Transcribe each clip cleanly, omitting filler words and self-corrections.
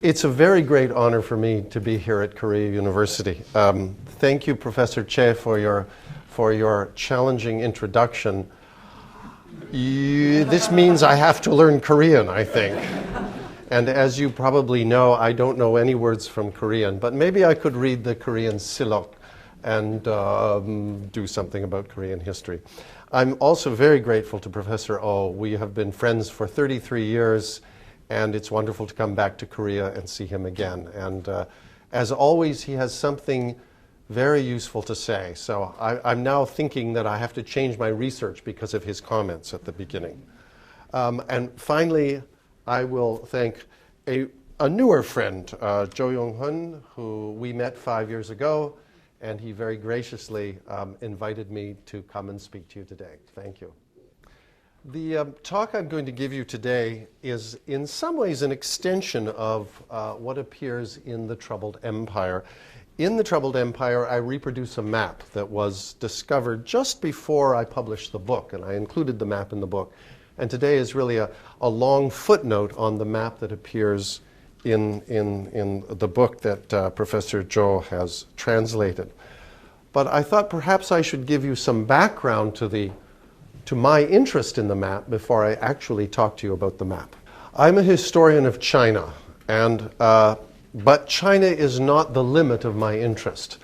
It's a very great honor for me to be here at Korea University. Thank you, Professor Che, for your challenging introduction. This means I have to learn Korean, I think. And as you probably know, I don't know any words from Korean, but maybe I could read the Korean Silok and do something about Korean history. I'm also very grateful to Professor Oh. We have been friends for 33 years, and it's wonderful to come back to Korea and see him again. And as always, he has something very useful to say. So I'm now thinking that I have to change my research because of his comments at the beginning. And finally, I will thank a newer friend, Jo Yong-hun, who we met 5 years ago, and he very graciously invited me to come and speak to you today. Thank you. The talk I'm going to give you today is in some ways an extension of what appears in The Troubled Empire. In The Troubled Empire, I reproduce a map that was discovered just before I published the book, and I included the map in the book. And today is really a long footnote on the map that appears in the book that Professor Jo has translated. But I thought perhaps I should give you some background to my interest in the map before I actually talk to you about the map. I'm a historian of China, but China is not the limit of my interest.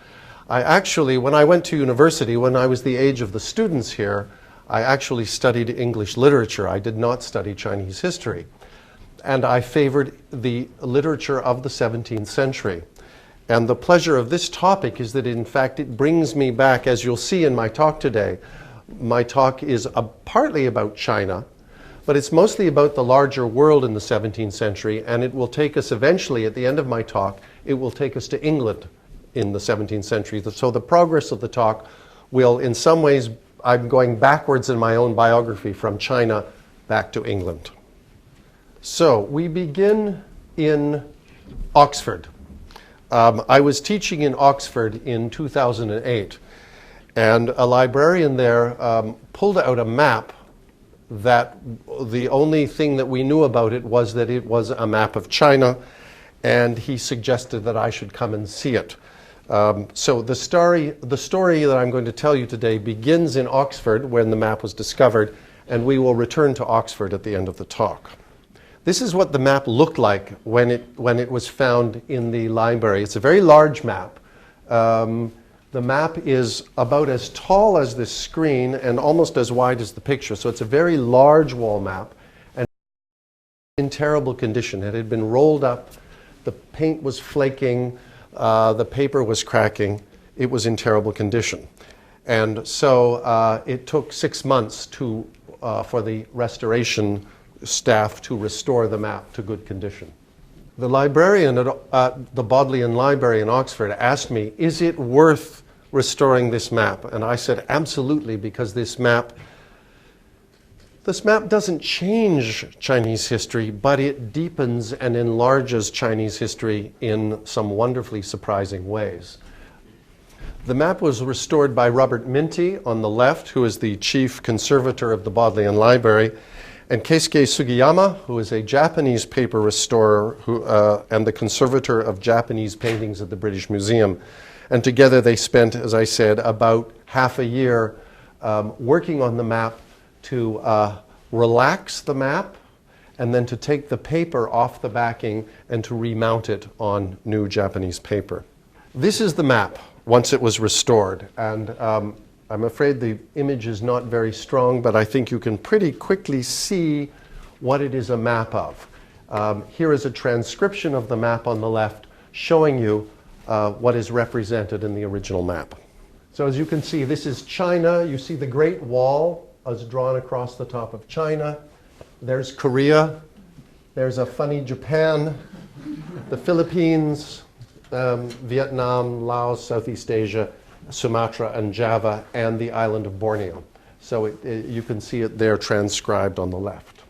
When I went to university, when I was the age of the students here, I actually studied English literature. I did not study Chinese history. And I favored the literature of the 17th century. And the pleasure of this topic is that, in fact, it brings me back, as you'll see in my talk today. My talk is partly about China, but it's mostly about the larger world in the 17th century, and it will take us eventually, at the end of my talk, it will take us to England in the 17th century. So the progress of the talk will, in some ways, I'm going backwards in my own biography from China back to England. So we begin in Oxford. I was teaching in Oxford in 2008. And a librarian there pulled out a map that the only thing that we knew about it was that it was a map of China, and he suggested that I should come and see it. So the story that I'm going to tell you today begins in Oxford when the map was discovered, and we will return to Oxford at the end of the talk. This is what the map looked like when it was found in the library. It's a very large map. The map is about as tall as this screen and almost as wide as the picture. So it's a very large wall map and in terrible condition. It had been rolled up, the paint was flaking, the paper was cracking. It was in terrible condition. And so it took 6 months for the restoration staff to restore the map to good condition. The librarian at the Bodleian Library in Oxford asked me, is it worth restoring this map? And I said, absolutely, because this map doesn't change Chinese history, but it deepens and enlarges Chinese history in some wonderfully surprising ways. The map was restored by Robert Minty on the left, who is the chief conservator of the Bodleian Library, and Keisuke Sugiyama, who is a Japanese paper restorer and the conservator of Japanese paintings at the British Museum. And together they spent, as I said, about half a year working on the map to relax the map and then to take the paper off the backing and to remount it on new Japanese paper. This is the map once it was restored. And I'm afraid the image is not very strong, but I think you can pretty quickly see what it is a map of. Here is a transcription of the map on the left showing you what is represented in the original map. So as you can see, this is China. You see the Great Wall as drawn across the top of China. There's Korea. There's a funny Japan, the Philippines, Vietnam, Laos, Southeast Asia, Sumatra and Java, and the island of Borneo. So you can see it there transcribed on the left.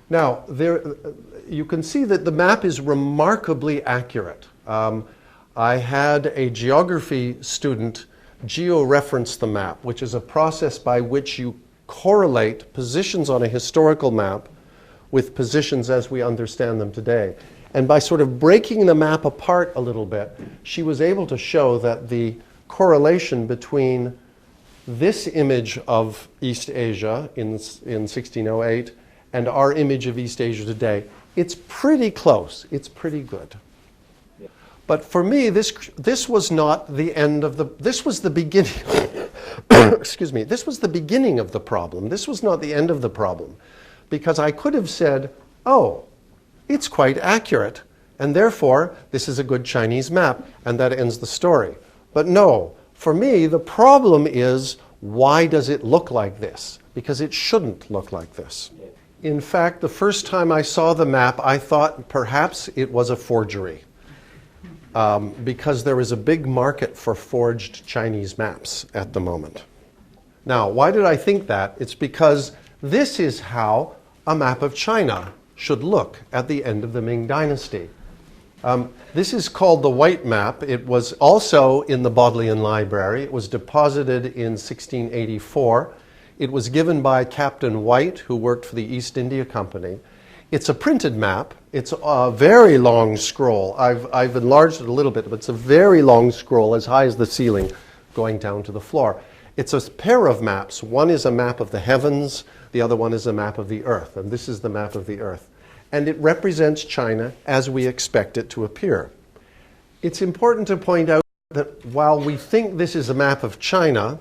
Now, you can see that the map is remarkably accurate. I had a geography student georeference the map, which is a process by which you correlate positions on a historical map with positions as we understand them today. And by sort of breaking the map apart a little bit, she was able to show that the correlation between this image of East Asia in 1608 and our image of East Asia today, it's pretty close. It's pretty good. But for me, this was not the end of the, this was the beginning, excuse me, this was the beginning of the problem. This was not the end of the problem. Because I could have said, oh, it's quite accurate, and therefore this is a good Chinese map, and that ends the story. But no, for me, the problem is, why does it look like this? Because it shouldn't look like this. In fact, the first time I saw the map, I thought perhaps it was a forgery. Because there is a big market for forged Chinese maps at the moment. Now, why did I think that? It's because this is how a map of China should look at the end of the Ming Dynasty. This is called the White Map. It was also in the Bodleian Library. It was deposited in 1684. It was given by Captain White, who worked for the East India Company. It's a printed map. It's a very long scroll. I've enlarged it a little bit, but it's a very long scroll as high as the ceiling going down to the floor. It's a pair of maps. One is a map of the heavens. The other one is a map of the earth. And this is the map of the earth. And it represents China as we expect it to appear. It's important to point out that while we think this is a map of China,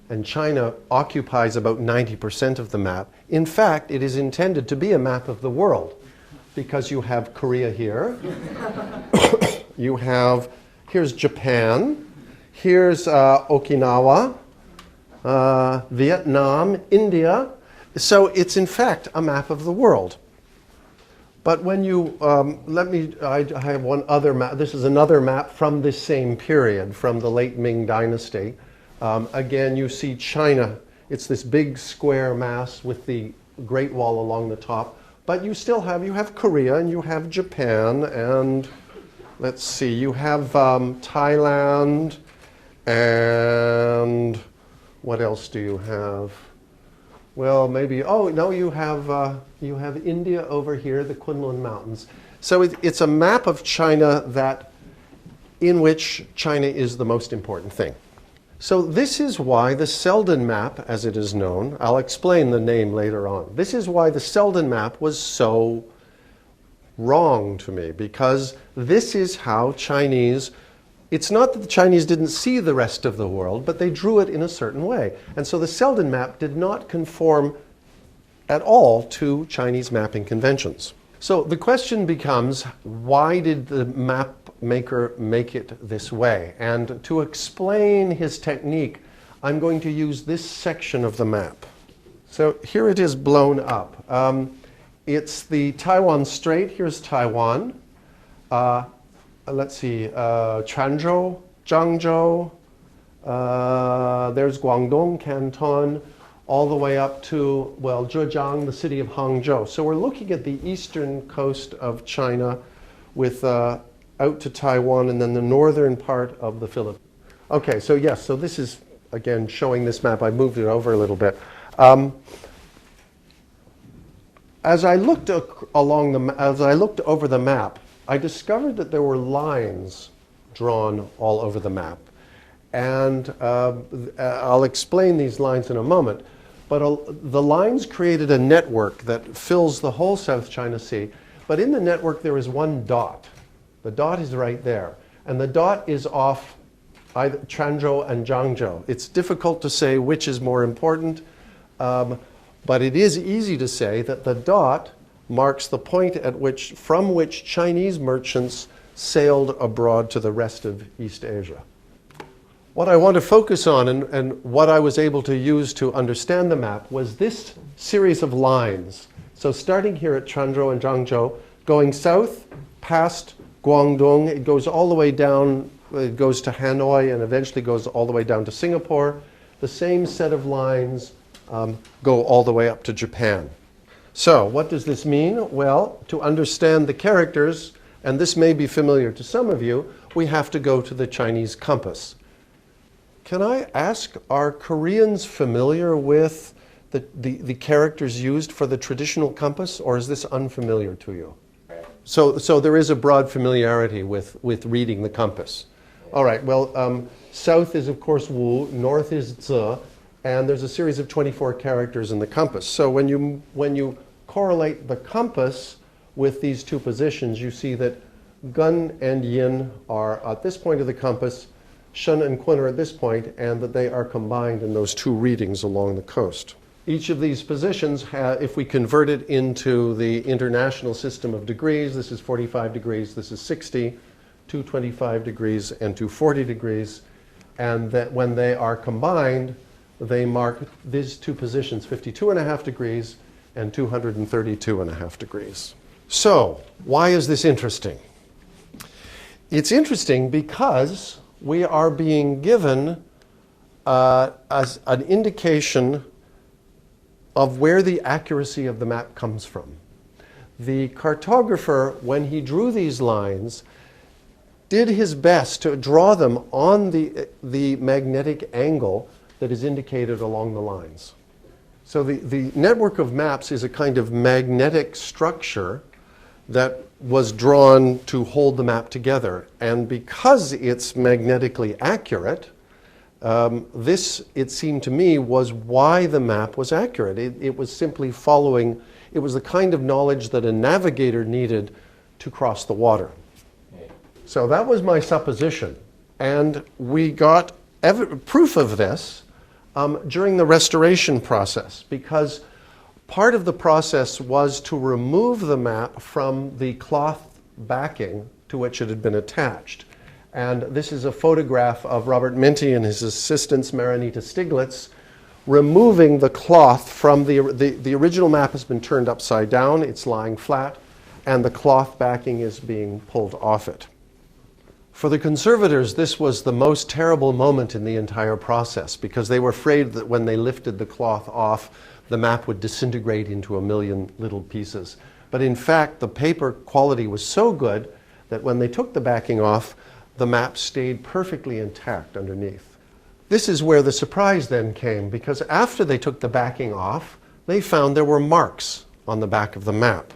and China occupies about 90% of the map, in fact, it is intended to be a map of the world. Because you have Korea here. You have, here's Japan. Here's Okinawa, Vietnam, India. So it's in fact a map of the world. But when you, I have one other map. This is another map from this same period, from the late Ming Dynasty. Again, you see China. It's this big square mass with the Great Wall along the top. But you still have, you have Korea and you have Japan and, let's see, you have Thailand. And what else do you have? Well, maybe, oh, no, you have India over here, the Kunlun Mountains. So it's a map of China in which China is the most important thing. So this is why the Selden map, as it is known, I'll explain the name later on. This is why the Selden map was so wrong to me, because this is how Chinese. It's not that the Chinese didn't see the rest of the world, but they drew it in a certain way. And so the Selden map did not conform at all to Chinese mapping conventions. So the question becomes, why did the map maker make it this way? And to explain his technique, I'm going to use this section of the map. So here it is blown up. It's the Taiwan Strait. Here's Taiwan. Let's see, Quanzhou, Zhangzhou, there's Guangdong Canton, all the way up to, well, Zhejiang, the city of Hangzhou. So we're looking at the eastern coast of China with out to Taiwan and then the northern part of the Philippines. Okay, so yes, so this is, again, showing this map. I moved it over a little bit. As I looked over the map, I discovered that there were lines drawn all over the map. And I'll explain these lines in a moment. But the lines created a network that fills the whole South China Sea. But in the network, there is one dot. The dot is right there. And the dot is off either Quanzhou and Zhangzhou. It's difficult to say which is more important. But it is easy to say that the dot marks the point from which Chinese merchants sailed abroad to the rest of East Asia. What I want to focus on and what I was able to use to understand the map was this series of lines. So starting here at Quanzhou and Zhangzhou, going south past Guangdong, it goes all the way down, it goes to Hanoi and eventually goes all the way down to Singapore. The same set of lines go all the way up to Japan. So what does this mean? Well, to understand the characters, and this may be familiar to some of you, we have to go to the Chinese compass. Can I ask, are Koreans familiar with the characters used for the traditional compass, or is this unfamiliar to you? So there is a broad familiarity with reading the compass. All right, well, south is, of course, Wu, north is Zi, and there's a series of 24 characters in the compass. So when you correlate the compass with these two positions, you see that Gun and Yin are at this point of the compass, Shun and Kun are at this point, and that they are combined in those two readings along the coast. Each of these positions, if we convert it into the international system of degrees, this is 45 degrees, this is 60, 225 degrees, and 240 degrees, and that when they are combined, they mark these two positions 52.5 degrees and 232.5 degrees. So, why is this interesting? It's interesting because we are being given as an indication of where the accuracy of the map comes from. The cartographer, when he drew these lines, did his best to draw them on the magnetic angle that is indicated along the lines. So the network of maps is a kind of magnetic structure that was drawn to hold the map together. And because it's magnetically accurate, this, it seemed to me, was why the map was accurate. It was simply following, it was the kind of knowledge that a navigator needed to cross the water. So that was my supposition. And we got proof of this during the restoration process, because part of the process was to remove the map from the cloth backing to which it had been attached. And this is a photograph of Robert Minty and his assistants, Marinita Stiglitz, removing the cloth from the original map has been turned upside down, it's lying flat, and the cloth backing is being pulled off it. For the conservators, this was the most terrible moment in the entire process, because they were afraid that when they lifted the cloth off, the map would disintegrate into a million little pieces. But in fact, the paper quality was so good that when they took the backing off, the map stayed perfectly intact underneath. This is where the surprise then came, because after they took the backing off, they found there were marks on the back of the map.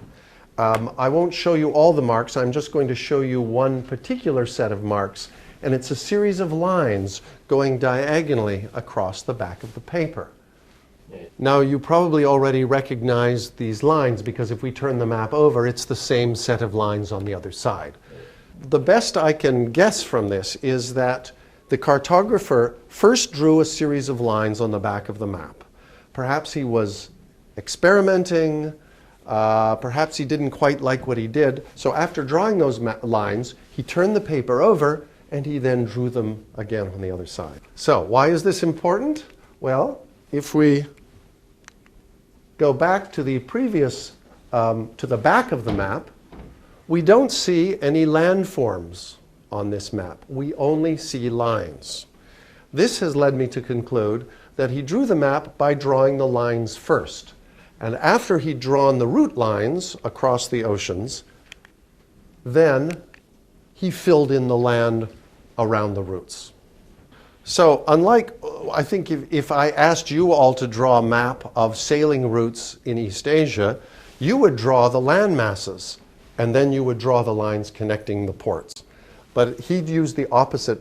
I won't show you all the marks, I'm just going to show you one particular set of marks, and it's a series of lines going diagonally across the back of the paper. Now, you probably already recognize these lines, because if we turn the map over, it's the same set of lines on the other side. The best I can guess from this is that the cartographer first drew a series of lines on the back of the map. Perhaps he was experimenting, perhaps he didn't quite like what he did, so after drawing those lines, he turned the paper over and he then drew them again on the other side. So, why is this important? Well, if we go back to the previous, to the back of the map, we don't see any landforms on this map. We only see lines. This has led me to conclude that he drew the map by drawing the lines first. And after he'd drawn the route lines across the oceans, then he filled in the land around the routes. So unlike, I think if I asked you all to draw a map of sailing routes in East Asia, you would draw the land masses, and then you would draw the lines connecting the ports. But he'd use the opposite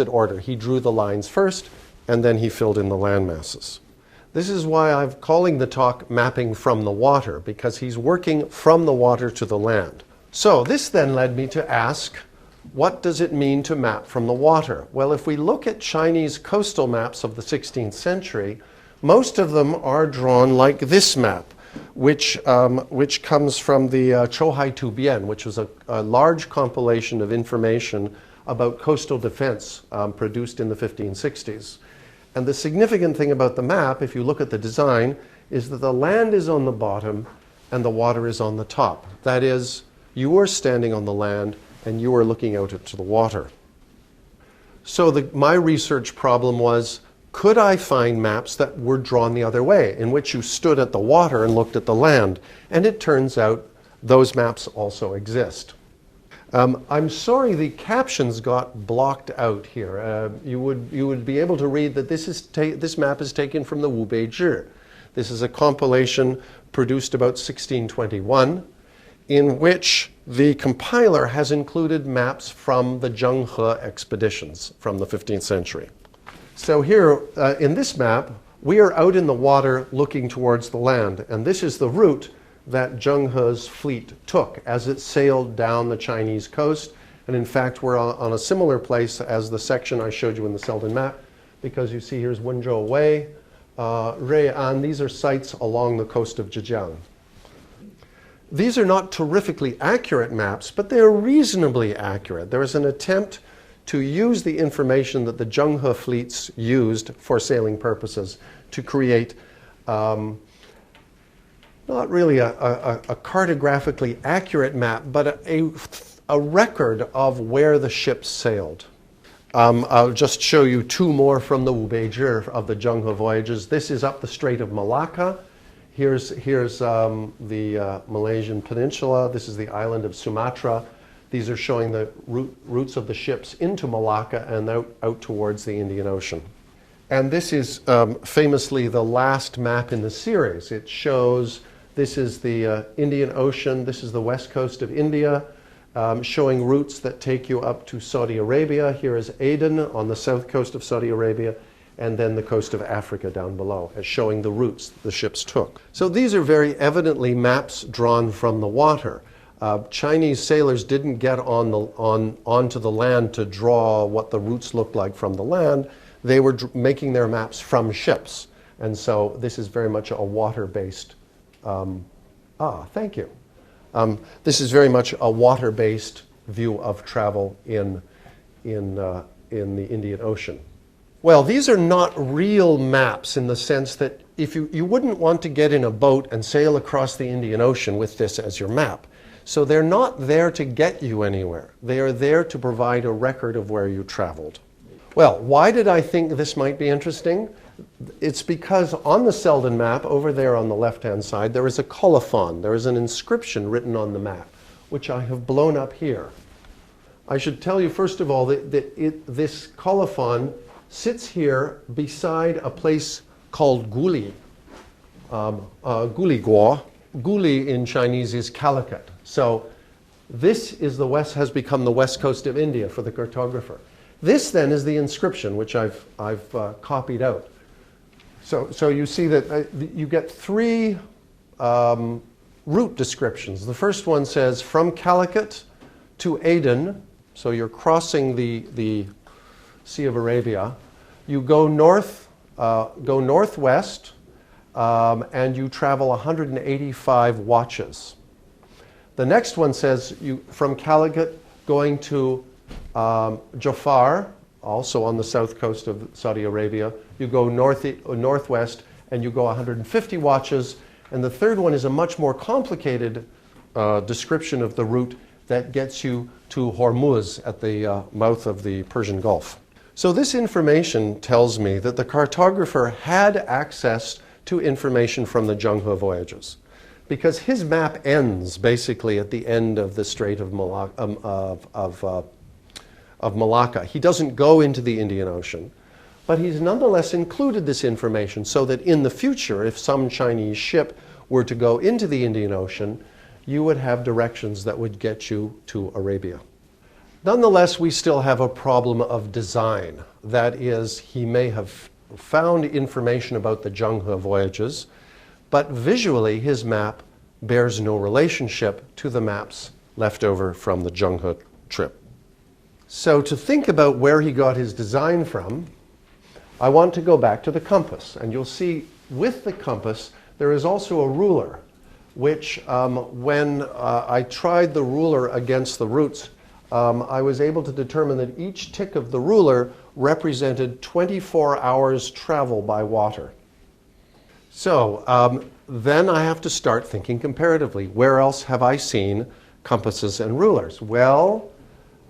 order. He drew the lines first, and then he filled in the land masses. This is why I'm calling the talk Mapping from the Water, because he's working from the water to the land. So this then led me to ask, what does it mean to map from the water? Well, if we look at Chinese coastal maps of the 16th century, most of them are drawn like this map, which comes from the Chouhai Tubian, which was a large compilation of information about coastal defense produced in the 1560s. And the significant thing about the map, if you look at the design, is that the land is on the bottom and the water is on the top. That is, you are standing on the land and you are looking out into the water. So my research problem was, could I find maps that were drawn the other way, in which you stood at the water and looked at the land? And it turns out those maps also exist. I'm sorry the captions got blocked out here. You would be able to read that this map is taken from the Wu Bei Zhi. This is a compilation produced about 1621 in which the compiler has included maps from the Zhenghe expeditions from the 15th century. So here in this map, we are out in the water looking towards the land, and this is the route that Zhenghe's fleet took as it sailed down the Chinese coast. And in fact, we're on a similar place as the section I showed you in the Selden map, because you see here's Wenzhou Wei, Rui'an. These are sites along the coast of Zhejiang. These are not terrifically accurate maps, but they are reasonably accurate. There is an attempt to use the information that the Zhenghe fleets used for sailing purposes to create not really a cartographically accurate map, but a record of where the ships sailed. I'll just show you two more from the Wu Bei Zhi of the Zhenghe voyages. This is up the Strait of Malacca. Here's the Malaysian peninsula. This is the island of Sumatra. These are showing the routes of the ships into Malacca and out towards the Indian Ocean. And this is famously the last map in the series. It shows, this is the Indian Ocean, this is the west coast of India, showing routes that take you up to Saudi Arabia. Here is Aden on the south coast of Saudi Arabia, and then the coast of Africa down below, as showing the routes the ships took. So these are very evidently maps drawn from the water. Chinese sailors didn't get onto the land to draw what the routes looked like from the land. They were making their maps from ships. And so this is very much a water-based, thank you. This is very much a water-based view of travel in the Indian Ocean. Well, these are not real maps in the sense that if you wouldn't want to get in a boat and sail across the Indian Ocean with this as your map. So they're not there to get you anywhere. They are there to provide a record of where you traveled. Well, why did I think this might be interesting? It's because on the Selden map, over there on the left-hand side, there is a colophon. There is an inscription written on the map, which I have blown up here. I should tell you, first of all, that this colophon sits here beside a place called Guli, Guli Guo. Guli in Chinese is Calicut. So this is has become the west coast of India for the cartographer. This then is the inscription, which I've copied out. So you see that you get three route descriptions. The first one says from Calicut to Aden, so you're crossing the Sea of Arabia. You go northwest, and you travel 185 watches. The next one says from Calicut going to Jafar, also on the south coast of Saudi Arabia. You go northwest and you go 150 watches. And the third one is a much more complicated description of the route that gets you to Hormuz at the mouth of the Persian Gulf. So this information tells me that the cartographer had access to information from the Zhenghe voyages, because his map ends basically at the end of the Strait of Malacca. He doesn't go into the Indian Ocean, but he's nonetheless included this information so that in the future, if some Chinese ship were to go into the Indian Ocean, you would have directions that would get you to Arabia. Nonetheless, we still have a problem of design. That is, he may have found information about the Zhenghe voyages, but visually his map bears no relationship to the maps left over from the Zhenghe trip. So to think about where he got his design from, I want to go back to the compass. And you'll see with the compass, there is also a ruler, which when I tried the ruler against the routes, I was able to determine that each tick of the ruler represented 24 hours travel by water. So then I have to start thinking comparatively. Where else have I seen compasses and rulers? Well,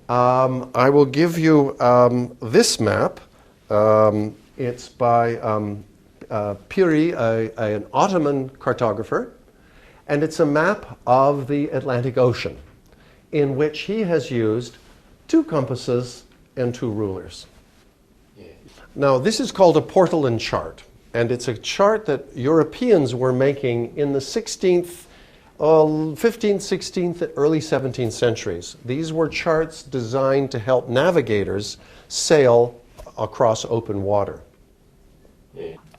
I will give you this map. It's by Piri, an Ottoman cartographer, and it's a map of the Atlantic Ocean. in which he has used 2 compasses and 2 rulers. Now, this is called a Portolan chart, and it's a chart that Europeans were making in the 15th, 16th, early 17th centuries. These were charts designed to help navigators sail across open water.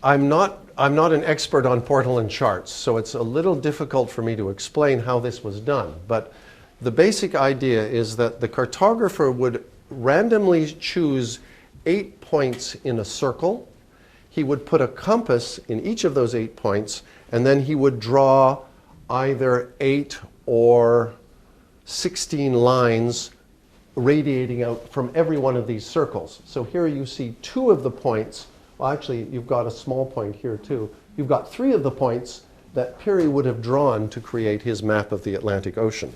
I'm not an expert on Portolan charts, so it's a little difficult for me to explain how this was done. But the basic idea is that the cartographer would randomly choose 8 points in a circle. He would put a compass in each of those 8 points, and then he would draw either 8 or 16 lines radiating out from every one of these circles. So here you see 2 of the points. Well, actually, you've got a small point here too. You've got 3 of the points that Peary would have drawn to create his map of the Atlantic Ocean.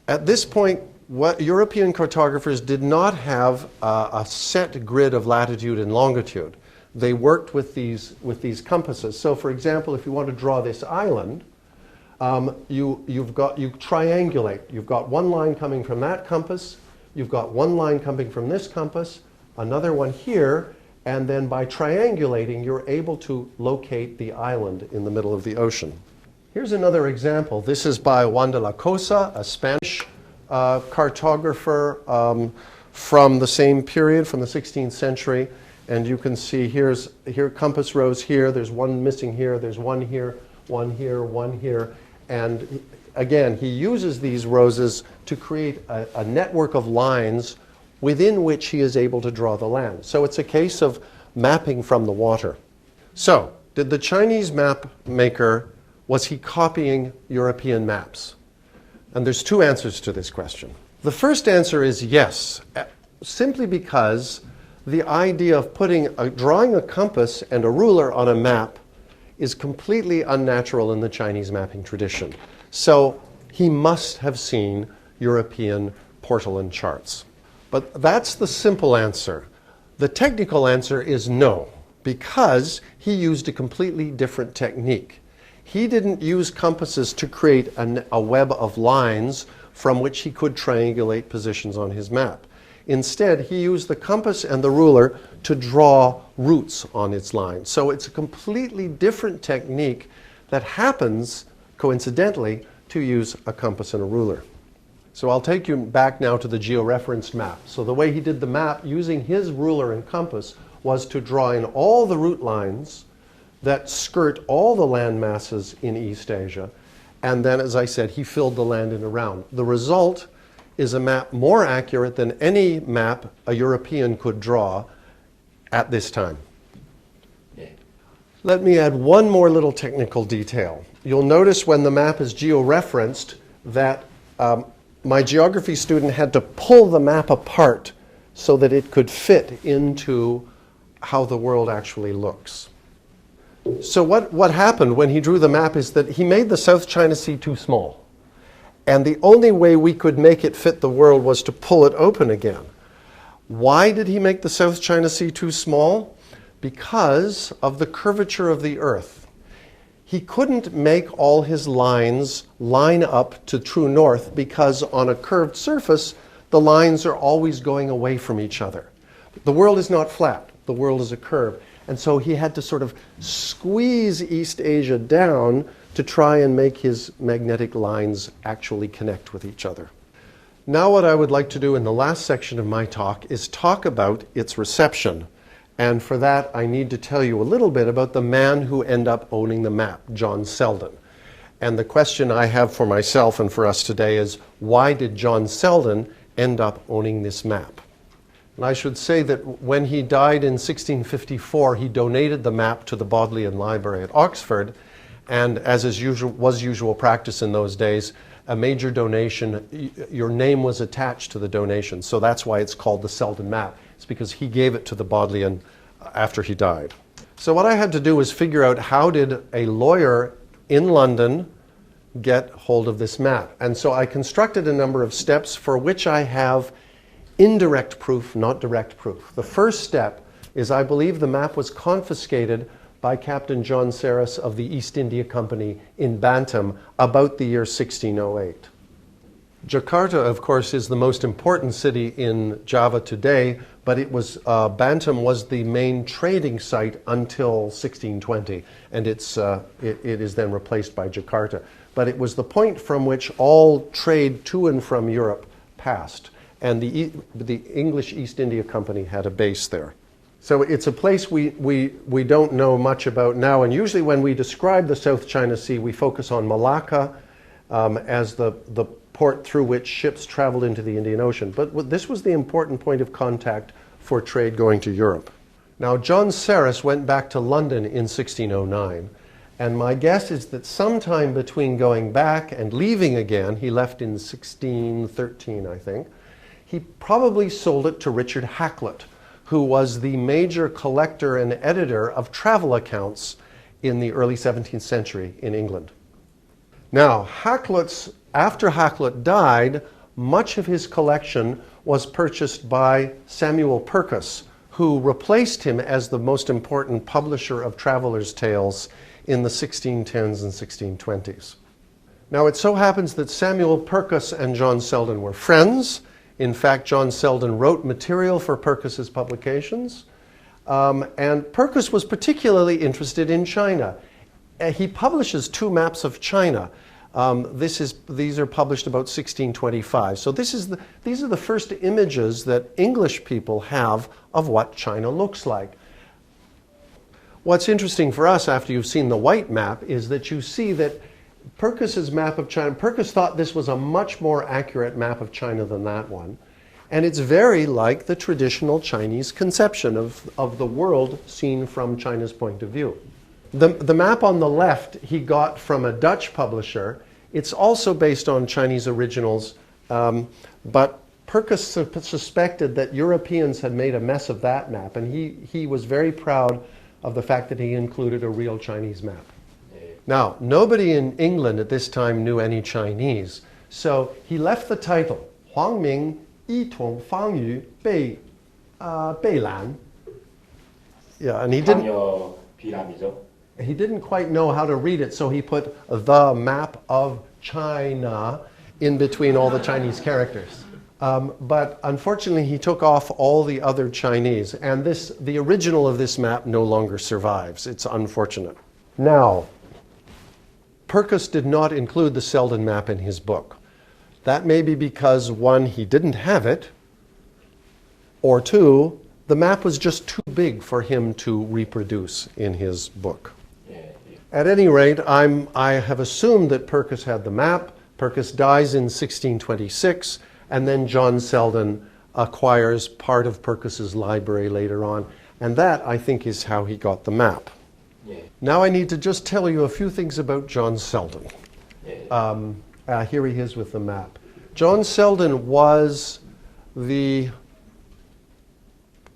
At this point, what European cartographers did not have a set grid of latitude and longitude. They worked with these compasses. So, for example, if you want to draw this island, you triangulate. You've got one line coming from that compass. You've got one line coming from this compass, another one here, and then by triangulating, you're able to locate the island in the middle of the ocean. Here's another example. This is by Juan de la Cosa, a Spanish cartographer from the same period, from the 16th century. And you can see here compass rows here. There's one missing here. There's one here, one here, one here. And again, he uses these roses to create a network of lines within which he is able to draw the land. So it's a case of mapping from the water. So, did the Chinese map maker, was he copying European maps? And there's 2 answers to this question. The first answer is yes, simply because the idea of drawing a compass and a ruler on a map is completely unnatural in the Chinese mapping tradition. So he must have seen European Portolan charts. But that's the simple answer. The technical answer is no, because he used a completely different technique. He didn't use compasses to create a web of lines from which he could triangulate positions on his map. Instead, he used the compass and the ruler to draw routes on its line. So it's a completely different technique that happens, coincidentally, to use a compass and a ruler. So I'll take you back now to the georeferenced map. So the way he did the map using his ruler and compass was to draw in all the route lines that skirt all the land masses in East Asia. And then, as I said, he filled the land in around. The result is a map more accurate than any map a European could draw at this time. Let me add one more little technical detail. You'll notice when the map is georeferenced that my geography student had to pull the map apart so that it could fit into how the world actually looks. So what happened when he drew the map is that he made the South China Sea too small. And the only way we could make it fit the world was to pull it open again. Why did he make the South China Sea too small? Because of the curvature of the Earth. He couldn't make all his lines line up to true north because on a curved surface, the lines are always going away from each other. The world is not flat. The world is a curve. And so he had to sort of squeeze East Asia down to try and make his magnetic lines actually connect with each other. Now what I would like to do in the last section of my talk is talk about its reception. And for that, I need to tell you a little bit about the man who ended up owning the map, John Selden. And the question I have for myself and for us today is, why did John Selden end up owning this map? And I should say that when he died in 1654, he donated the map to the Bodleian Library at Oxford. And as was usual practice in those days, a major donation, your name was attached to the donation. So that's why it's called the Selden map. It's because he gave it to the Bodleian after he died. So what I had to do was figure out how did a lawyer in London get hold of this map. And so I constructed a number of steps for which I have indirect proof, not direct proof. The first step is I believe the map was confiscated by Captain John Serres of the East India Company in Bantam about the year 1608. Jakarta, of course, is the most important city in Java today, but it was Bantam was the main trading site until 1620, and it is then replaced by Jakarta. But it was the point from which all trade to and from Europe passed, and the English East India Company had a base there. So it's a place we don't know much about now, and usually when we describe the South China Sea, we focus on Malacca as the port through which ships traveled into the Indian Ocean. But this was the important point of contact for trade going to Europe. Now, John Serres went back to London in 1609, and my guess is that sometime between going back and leaving again, he left in 1613, I think, he probably sold it to Richard Hakluyt, who was the major collector and editor of travel accounts in the early 17th century in England. Now, after Hakluyt died, much of his collection was purchased by Samuel Purkis, who replaced him as the most important publisher of travelers' tales in the 1610s and 1620s. Now, it so happens that Samuel Purkis and John Selden were friends. In fact, John Selden wrote material for Purkis's publications, and Purkis was particularly interested in China. He publishes 2 maps of China. These are published about 1625. So these are the first images that English people have of what China looks like. What's interesting for us after you've seen the white map is that you see that Purkis's map of China, Purkis thought this was a much more accurate map of China than that one. And it's very like the traditional Chinese conception of the world seen from China's point of view. The map on the left he got from a Dutch publisher. It's also based on Chinese originals, but Purkis suspected that Europeans had made a mess of that map, and he was very proud of the fact that he included a real Chinese map. Now, nobody in England at this time knew any Chinese, so he left the title, Huang Ming Yi Tong Fang Yu Bei Lan. Yeah, and he didn't quite know how to read it, so he put the map of China in between all the Chinese characters. But unfortunately, he took off all the other Chinese, and the original of this map no longer survives. It's unfortunate. Now, Purkis did not include the Selden map in his book. That may be because, 1, he didn't have it, or 2, the map was just too big for him to reproduce in his book. At any rate, I have assumed that Purkis had the map. Purkis dies in 1626, and then John Selden acquires part of Purkis's library later on, and that, I think, is how he got the map. Now I need to just tell you a few things about John Selden. Here he is with the map. John Selden was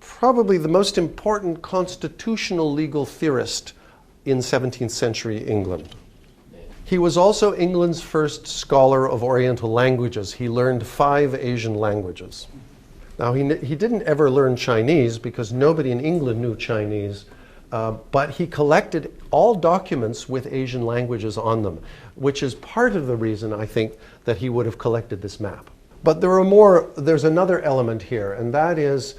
probably the most important constitutional legal theorist in 17th century England. He was also England's first scholar of Oriental languages. He learned 5 Asian languages. Now, he didn't ever learn Chinese because nobody in England knew Chinese, but he collected all documents with Asian languages on them, which is part of the reason, I think, that he would have collected this map. But there's another element here, and that is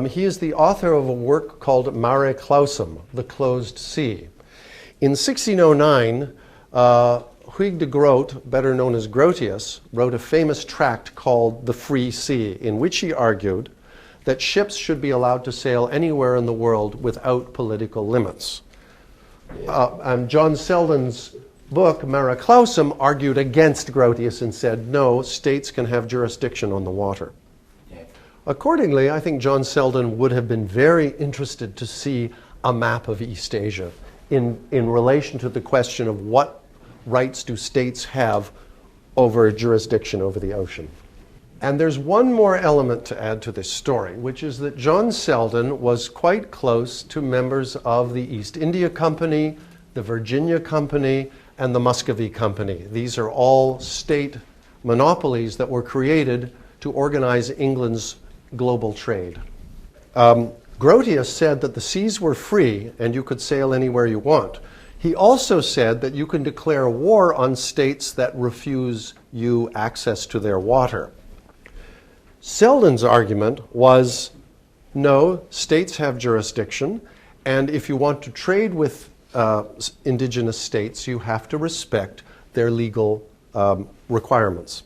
he is the author of a work called Mare Clausum, The Closed Sea. In 1609, Huyghe de Groot, better known as Grotius, wrote a famous tract called The Free Sea, in which he argued that ships should be allowed to sail anywhere in the world without political limits. John Selden's book, Mare Clausum, argued against Grotius and said, no, states can have jurisdiction on the water. Accordingly, I think John Selden would have been very interested to see a map of East Asia in relation to the question of what rights do states have over jurisdiction over the ocean. And there's one more element to add to this story, which is that John Selden was quite close to members of the East India Company, the Virginia Company, and the Muscovy Company. These are all state monopolies that were created to organize England's global trade. Grotius said that the seas were free and you could sail anywhere you want. He also said that you can declare war on states that refuse you access to their water. Selden's argument was, no, states have jurisdiction, and if you want to trade with indigenous states, you have to respect their legal requirements.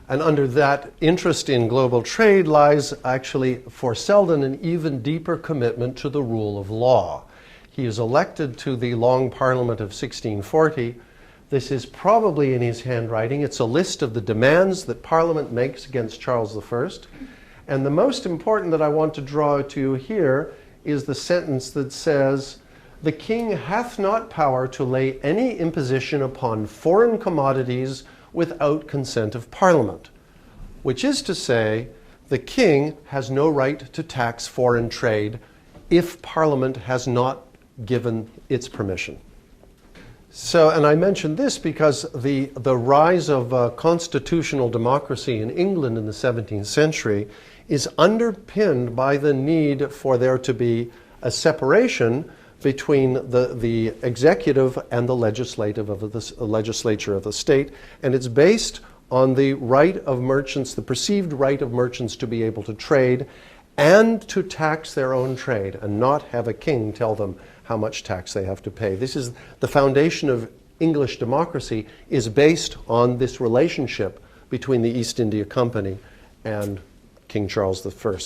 And under that interest in global trade lies actually, for Selden, an even deeper commitment to the rule of law. He is elected to the Long Parliament of 1640. This is probably in his handwriting. It's a list of the demands that Parliament makes against Charles I. And the most important that I want to draw to you here is the sentence that says, "The king hath not power to lay any imposition upon foreign commodities without consent of Parliament," which is to say, the king has no right to tax foreign trade if Parliament has not given its permission. So, and I mention this because the rise of constitutional democracy in England in the 17th century is underpinned by the need for there to be a separation between the executive and the legislature of the state, and it's based on the right of merchants, the perceived right of merchants to be able to trade and to tax their own trade and not have a king tell them how much tax they have to pay. This is the foundation of English democracy, is based on this relationship between the East India Company and King Charles I.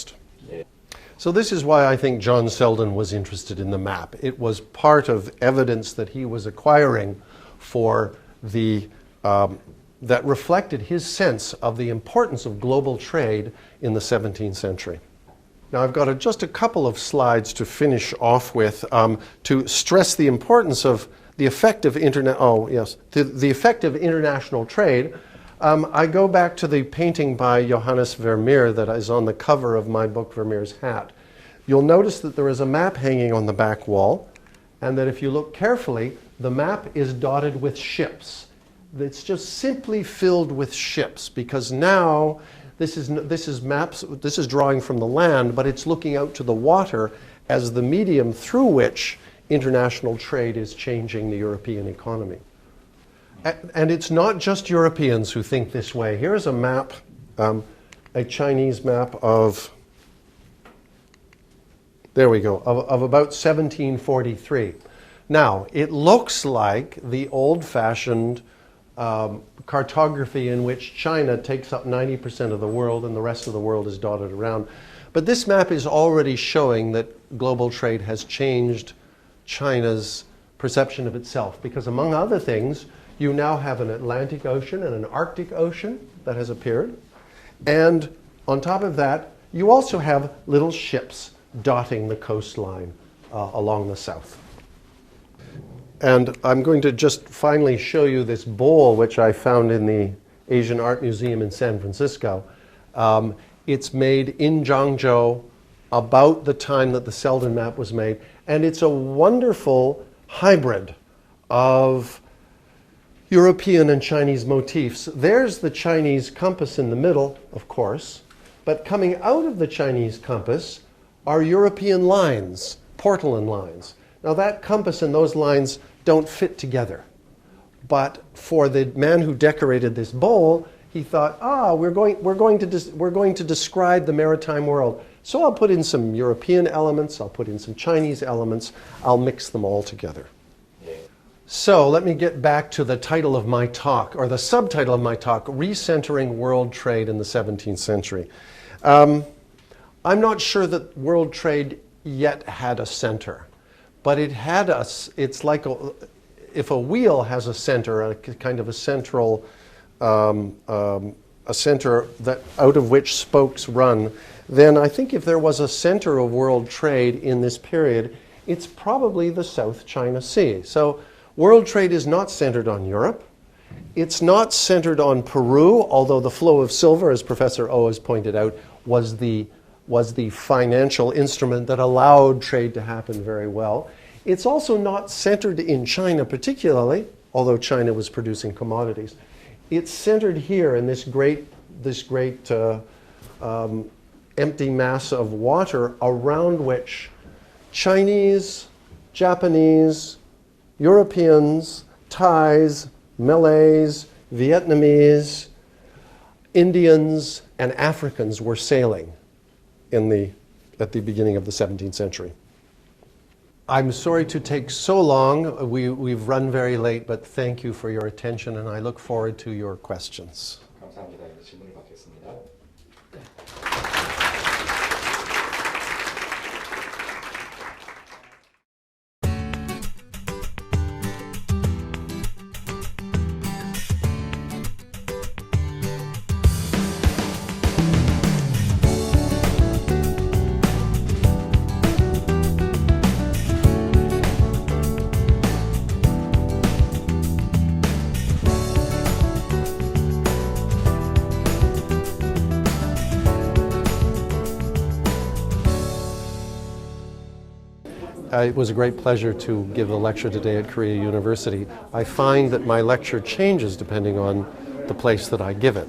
So this is why I think John Selden was interested in the map. It was part of evidence that he was acquiring for the that reflected his sense of the importance of global trade in the 17th century. Now I've got just a couple of slides to finish off with to stress the importance of the effect of the effect of international trade. I go back to the painting by Johannes Vermeer that is on the cover of my book, Vermeer's Hat. You'll notice that there is a map hanging on the back wall, and that if you look carefully, the map is dotted with ships. It's just simply filled with ships, because now this is drawing from the land, but it's looking out to the water as the medium through which international trade is changing the European economy. And it's not just Europeans who think this way. Here's a map, a Chinese map of, there we go, of about 1743. Now, it looks like the old-fashioned cartography in which China takes up 90% of the world and the rest of the world is dotted around. But this map is already showing that global trade has changed China's perception of itself, because among other things, you now have an Atlantic Ocean and an Arctic Ocean that has appeared. And on top of that, you also have little ships dotting the coastline along the south. And I'm going to just finally show you this bowl, which I found in the Asian Art Museum in San Francisco. It's made in Zhangzhou about the time that the Selden map was made. And it's a wonderful hybrid of European and Chinese motifs. There's the Chinese compass in the middle, of course, but coming out of the Chinese compass are European lines, portolan lines. Now that compass and those lines don't fit together. But for the man who decorated this bowl, he thought, we're going to describe the maritime world. So I'll put in some European elements, I'll put in some Chinese elements, I'll mix them all together. So let me get back to the title of my talk, or the subtitle of my talk, Recentering World Trade in the 17th Century. I'm not sure that world trade yet had a center, but it had it's like if a wheel has a center, a kind of a central, a center that out of which spokes run, then I think if there was a center of world trade in this period, it's probably the South China Sea. So world trade is not centered on Europe. It's not centered on Peru, although the flow of silver, as Professor O has pointed out, was the financial instrument that allowed trade to happen very well. It's also not centered in China particularly, although China was producing commodities. It's centered here in this great empty mass of water around which Chinese, Japanese, Europeans, Thais, Malays, Vietnamese, Indians, and Africans were sailing at the beginning of the 17th century. I'm sorry to take so long. We've run very late, but thank you for your attention, and I look forward to your questions. 감사합니다. 이제 질문을 받겠습니다. It was a great pleasure to give a lecture today at Korea University. I find that my lecture changes depending on the place that I give it.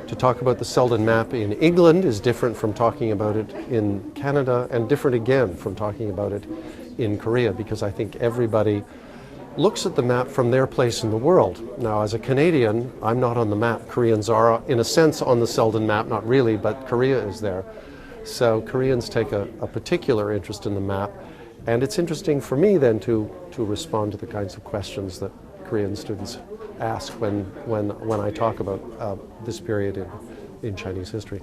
To talk about the Selden map in England is different from talking about it in Canada, and different again from talking about it in Korea, because I think everybody looks at the map from their place in the world. Now, as a Canadian, I'm not on the map. Koreans are, in a sense, on the Selden map, not really, but Korea is there. So Koreans take a particular interest in the map. And it's interesting for me then to respond to the kinds of questions that Korean students ask when I talk about this period in Chinese history.